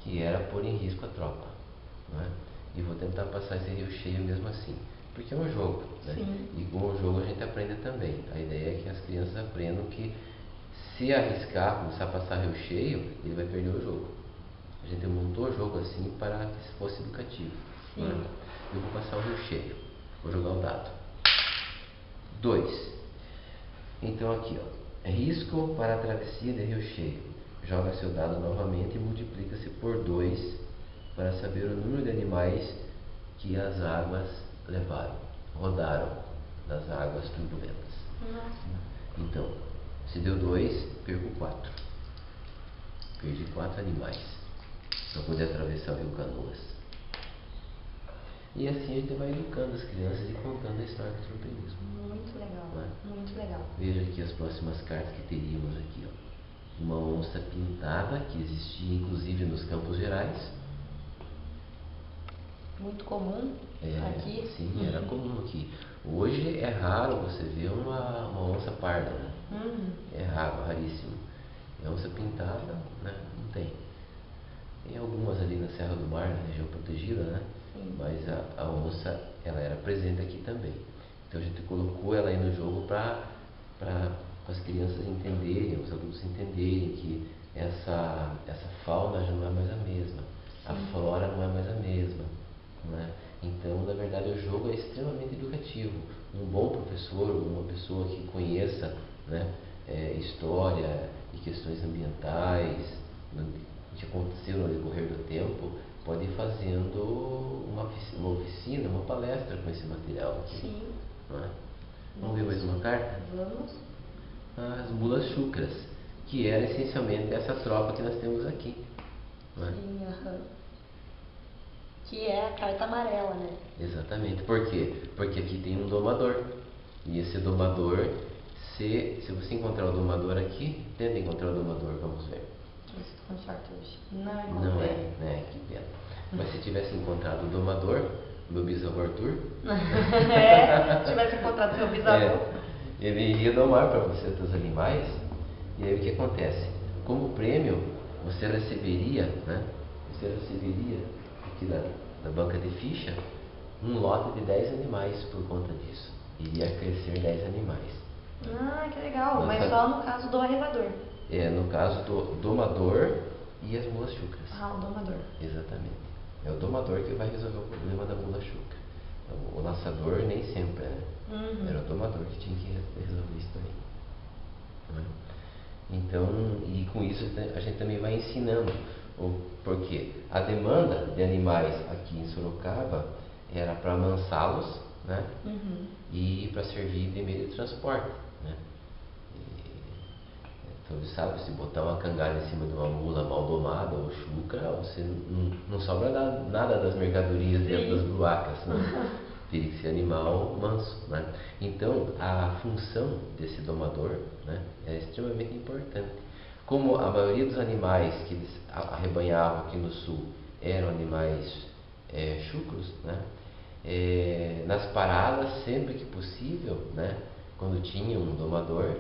Speaker 3: que era pôr em risco a tropa, né? E vou tentar passar esse rio cheio mesmo assim, porque é um jogo, né? E com o jogo a gente aprende também. A ideia é que as crianças aprendam que se arriscar, começar a passar rio cheio, ele vai perder o jogo. A gente montou o jogo assim para que fosse educativo, né? Eu vou passar o rio cheio, vou jogar o dado. 2. Então aqui, ó, risco para a travessia de rio cheio. Joga seu dado novamente e multiplica-se por 2 para saber o número de animais que as águas rodaram das águas turbulentas. Então, se deu 2, perco 4. Perdi 4 animais para poder atravessar o rio Canoas. E assim a gente vai educando as crianças e contando a história do tropeirismo.
Speaker 1: Muito legal,
Speaker 3: Não é?
Speaker 1: muito legal.
Speaker 3: Veja aqui as próximas cartas que teríamos aqui, ó. Uma onça pintada, que existia inclusive nos Campos Gerais.
Speaker 1: Muito comum aqui.
Speaker 3: Sim, era comum aqui. Hoje é raro você ver uma onça parda, né? É raro, raríssimo. É onça pintada, né? Não tem. Tem algumas ali na Serra do Mar, na região protegida, né? Mas a onça, ela era presente aqui também. Então a gente colocou ela aí no jogo para as crianças entenderem, os adultos entenderem que essa fauna já não é mais a mesma, a flora não é mais a mesma, né? Então, na verdade, o jogo é extremamente educativo. Um bom professor, uma pessoa que conheça, né, história e questões ambientais, que aconteceram no decorrer do tempo, pode ir fazendo uma oficina, uma palestra com esse material aqui. Não é? Vamos ver mais uma carta?
Speaker 1: Vamos.
Speaker 3: As mulas chucras, que era essencialmente essa tropa que nós temos aqui. Não é?
Speaker 1: Que é a carta amarela, né?
Speaker 3: Exatamente. Por quê? Porque aqui tem um domador. E esse domador, se você encontrar o domador aqui, tenta encontrar o domador, vamos ver.
Speaker 1: Eu estou com sorte hoje. Não
Speaker 3: Não
Speaker 1: encontrei.
Speaker 3: né? Que pena. Mas se tivesse encontrado o domador, meu bisavô Arthur,
Speaker 1: Se tivesse encontrado seu bisavô.
Speaker 3: ele iria domar para você os seus animais. E aí o que acontece? Como prêmio, você receberia, né? Você receberia aqui da banca de ficha um lote de 10 animais por conta disso. Iria crescer 10 animais.
Speaker 1: Ah, que legal. Mas só no caso do arrevador.
Speaker 3: No caso do domador e as mulas chucras.
Speaker 1: Ah, o domador.
Speaker 3: Exatamente. É o domador que vai resolver o problema da mula chucra. O laçador nem sempre, né? Era o domador que tinha que resolver isso também. Né? Então, e com isso a gente também vai ensinando. Porque a demanda de animais aqui em Sorocaba era para amansá-los, né? E para servir de meio de transporte, né? todos sabem, se botar uma cangalha em cima de uma mula mal domada ou chucra, você não sobra nada das mercadorias dentro das bruacas, né? Teria que ser animal manso, né? Então, a função desse domador, né, é extremamente importante. Como a maioria dos animais que eles arrebanhavam aqui no sul eram animais chucros, né? Nas paradas, sempre que possível, né, quando tinha um domador,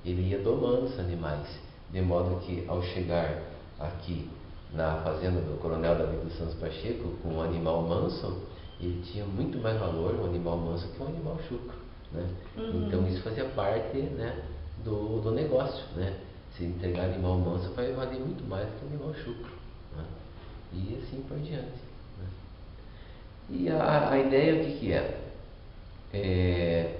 Speaker 3: ele ia domando os animais, de modo que ao chegar aqui na fazenda do Coronel Davi dos Santos Pacheco com um animal manso, ele tinha muito mais valor, um animal manso, que um animal chucro, né? Então isso fazia parte, né, do negócio, né? Se entregar animal manso vai valer muito mais que um animal chucro, né? E assim por diante, né? E a ideia o que é?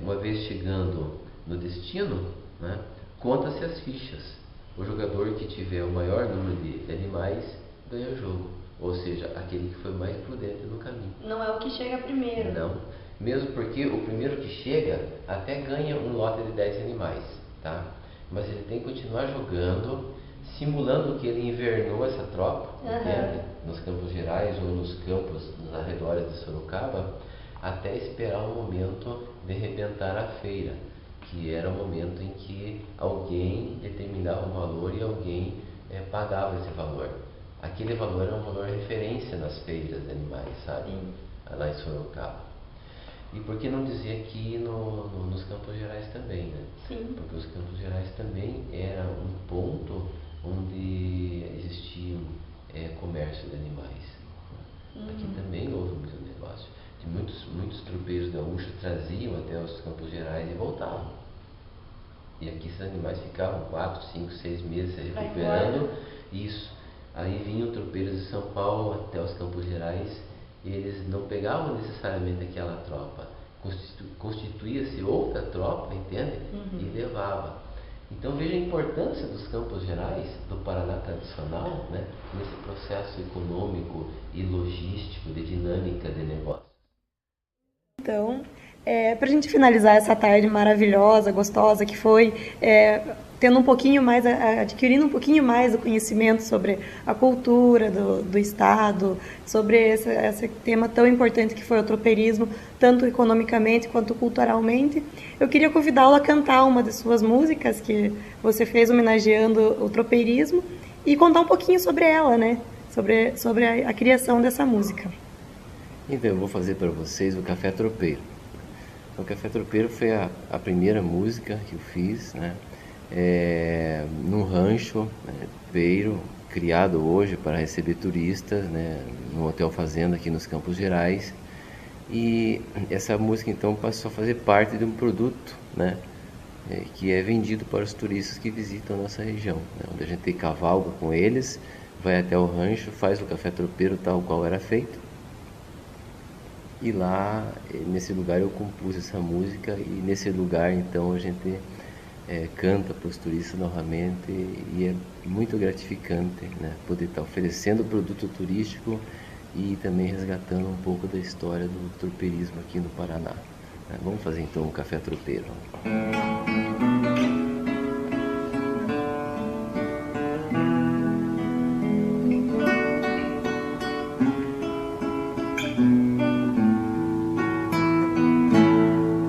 Speaker 3: Uma vez chegando no destino, né, conta-se as fichas. O jogador que tiver o maior número de animais ganha o jogo. Ou seja, aquele que foi mais prudente no caminho.
Speaker 1: Não é o que chega primeiro.
Speaker 3: Não. Mesmo porque o primeiro que chega até ganha um lote de 10 animais, tá? Mas ele tem que continuar jogando, simulando que ele invernou essa tropa, entende? Nos Campos Gerais ou nos campos nos arredores de Sorocaba, até esperar o momento de arrebentar a feira, que era o momento em que alguém determinava um valor e alguém pagava esse valor. Aquele valor era um valor referência nas feiras de animais, sabe? Lá em Sorocaba. E por que não dizer aqui nos Campos Gerais também, né?
Speaker 1: Sim.
Speaker 3: Porque os Campos Gerais também era um ponto onde existia comércio de animais. Aqui também houve muito negócio. De muitos tropeiros gaúchos traziam até os Campos Gerais e voltavam. E aqui esses animais ficavam 4, 5, 6 meses se recuperando. Isso. Aí vinham tropeiros de São Paulo até os Campos Gerais e eles não pegavam necessariamente aquela tropa. Constituía-se outra tropa, entende? E levava. Então veja a importância dos Campos Gerais, do Paraná tradicional, né, nesse processo econômico e logístico de dinâmica de negócio.
Speaker 1: Então, para a gente finalizar essa tarde maravilhosa, gostosa que foi, tendo um pouquinho mais, adquirindo um pouquinho mais do conhecimento sobre a cultura do estado, sobre esse tema tão importante que foi o tropeirismo, tanto economicamente quanto culturalmente, eu queria convidá-lo a cantar uma de suas músicas que você fez homenageando o tropeirismo e contar um pouquinho sobre ela, né? Sobre a criação dessa música.
Speaker 2: Então, eu vou fazer para vocês o Café Tropeiro. O Café Tropeiro foi a primeira música que eu fiz, né? Num rancho, tropeiro, criado hoje para receber turistas, né? No Hotel Fazenda aqui nos Campos Gerais. E essa música então passou a fazer parte de um produto, né? Que é vendido para os turistas que visitam a nossa região, né? Onde a gente cavalga com eles, vai até o rancho, faz o café tropeiro tal qual era feito. E lá, nesse lugar, eu compus essa música e nesse lugar, então, a gente canta para os turistas novamente e é muito gratificante, né, poder estar oferecendo produto turístico e também resgatando um pouco da história do tropeirismo aqui no Paraná. Vamos fazer, então, um café tropeiro.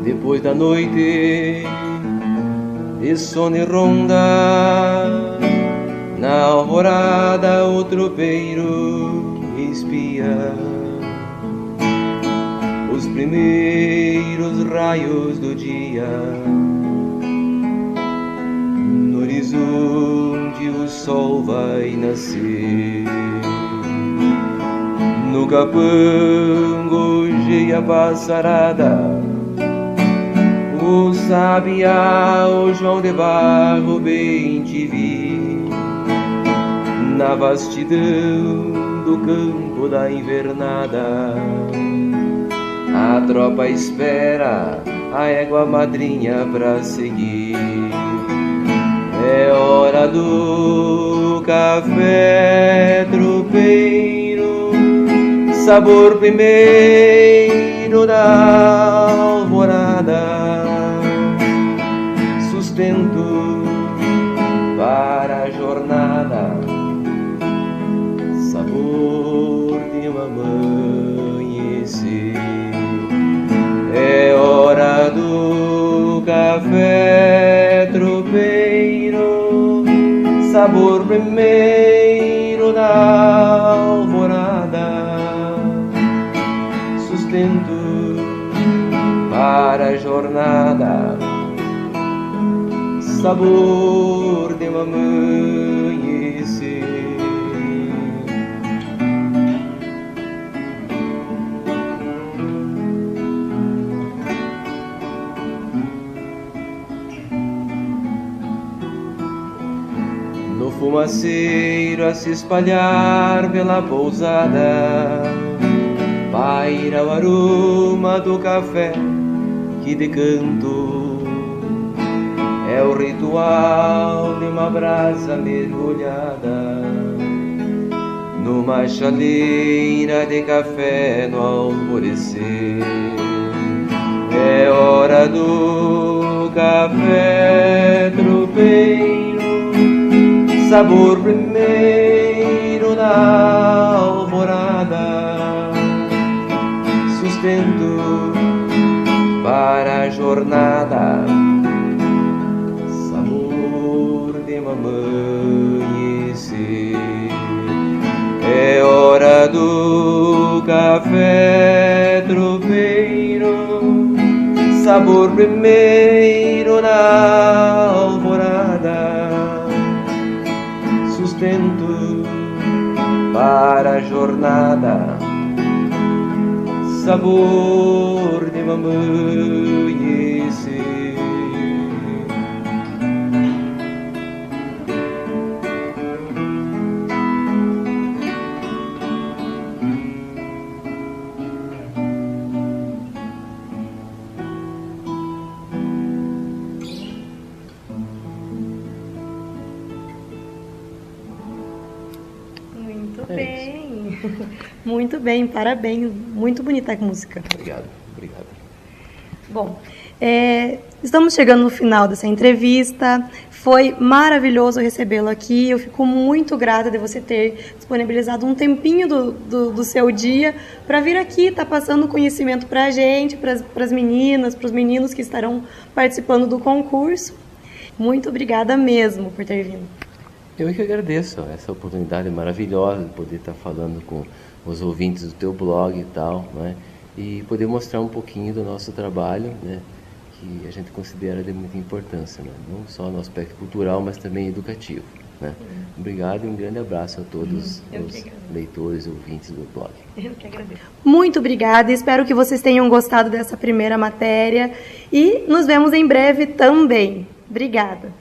Speaker 4: Depois da noite de sono e ronda, na alvorada o tropeiro espia os primeiros raios do dia. No horizonte o sol vai nascer, no capão gorjeia a passarada, o sabiá, o João de Barro bem te vi, na vastidão do campo da invernada. A tropa espera a égua madrinha pra seguir. É hora do café tropeiro, sabor primeiro da alvorada, sustento para a jornada, sabor de um amanhecer. É hora do café tropeiro, sabor primeiro da alvorada, sustento para a jornada, sabor de um amanhecer. No fumaceiro a se espalhar pela pousada, paira o aroma do café que de canto é o ritual de uma brasa mergulhada numa chaleira de café no alvorecer. É hora do café tropeiro, sabor primeiro da alvorada, sustento para a jornada, sabor de um amanhecer. É hora do café tropeiro, sabor primeiro na alvorada, sustento para a jornada, sabor de um amanhecer.
Speaker 1: Muito bem, parabéns. Muito bonita a música.
Speaker 2: Obrigado, obrigado.
Speaker 1: Bom, estamos chegando no final dessa entrevista. Foi maravilhoso recebê-lo aqui. Eu fico muito grata de você ter disponibilizado um tempinho do seu dia para vir aqui, estar passando conhecimento para a gente, para as meninas, para os meninos que estarão participando do concurso. Muito obrigada mesmo por ter vindo.
Speaker 2: Eu que agradeço essa oportunidade maravilhosa de poder estar falando com os ouvintes do teu blog e tal, né? E poder mostrar um pouquinho do nosso trabalho, né? Que a gente considera de muita importância, né? Não só no aspecto cultural, mas também educativo, né? Obrigado e um grande abraço a todos os leitores e ouvintes do blog.
Speaker 1: Eu que agradeço. Muito obrigada, espero que vocês tenham gostado dessa primeira matéria e nos vemos em breve também. Obrigada.